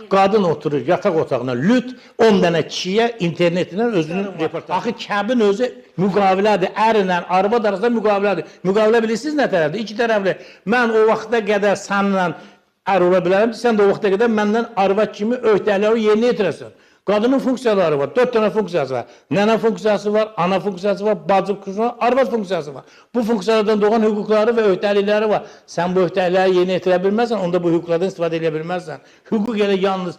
Qadın oturur yataq otağına lüt 10 dənə kişiyə internetindən özünün reportajı. Axı kəbin özü müqavilədir. Ərlə arvad arasında müqavilədir. Müqavilə bilirsiniz nə tərəfdir? İki tərəfli. Mən o vaxta qədər səninlə ər ola bilərəm ki, sən də o vaxta qədər məndən arvad kimi öhdəlikləri yerinə yetirəsən. Qadının funksiyaları var. 4 dənə funksiyası var. Nənə funksiyası var, ana funksiyası var, bacı funksiyası var, arvad funksiyası var. Bu funksiyalardan doğan hüquqları və öhdəlikləri var. Sən bu öhdəlikləri yerinə yetirə bilməzsən, onda bu hüquqlardan istifadə edə bilməzsən. Hüquq elə yalnız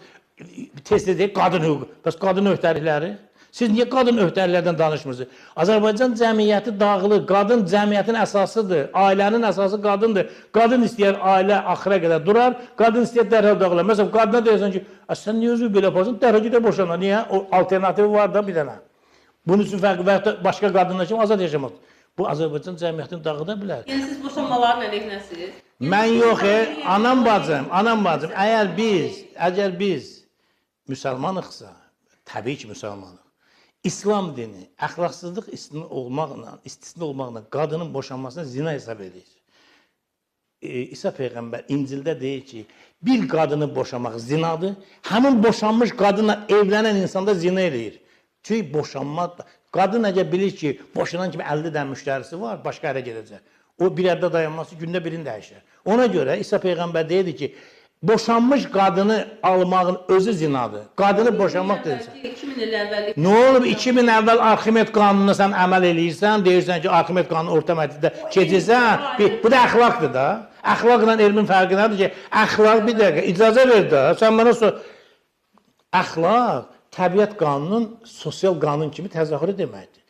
tez-tez deyək, qadın hüququ. Bəs qadın öhdəlikləri? Siz niyə qadın öhdəliklərdən danışmırsınız? Azərbaycan cəmiyyəti dağılır. Qadın cəmiyyətin əsasıdır. Ailənin əsası qadındır. Qadın istəyər ailə axıra qədər durar. Qadın istəyər dərhal dağılar. Məsələn, qadına deyirsən ki, sən niyə özü belə yaparsın? Dərhal gedə boşanma. Niyə? O alternativi var da bir dənə. Bunun üçün fərqi və ya başqa qadınlar kimi azad yaşamaq. Bu Azərbaycan cəmiyyətini dağıda bilər. Yəni siz boşanmaların əleyhinəsiniz? Mən yox, anam bacım. Əgər biz müsəlmanıqsa, təbii ki, müsəlmanıq. İslam dini əxlaqsızlıq istisna olmaqla qadının boşanmasına zina hesab edir. İsa Peyğəmbər İncildə deyir ki, bir qadını boşamaq zinadır, həmin boşanmış qadınla evlənən insanda zina eləyir. Çünki boşanmaq, qadın əgər bilir ki, boşanan kimi 50 dənə müştərisi var, başqa ərə gedəcək. O bir yerdə dayanması gündə birini dəyişir. Ona görə İsa Peyğəmbər deyir ki, boşanmış qadını almağın özü zinadır. Qadını boşanmaq deyirsən. 2000 il əvvəllik. Nə olub 2000 əvvəl Arximet qanununa sən əməl eləyirsən, deyirsən ki, Arximet qanunu orta məhdədə keçirsən, bu da əxlaqdır da. Əxlaqla elmin fərqi nədir ki, əxlaq bir dəqiqə icazə ver də. Sən mənə əxlaq təbiət qanunun sosial qanun kimi təzahürü deməkdir.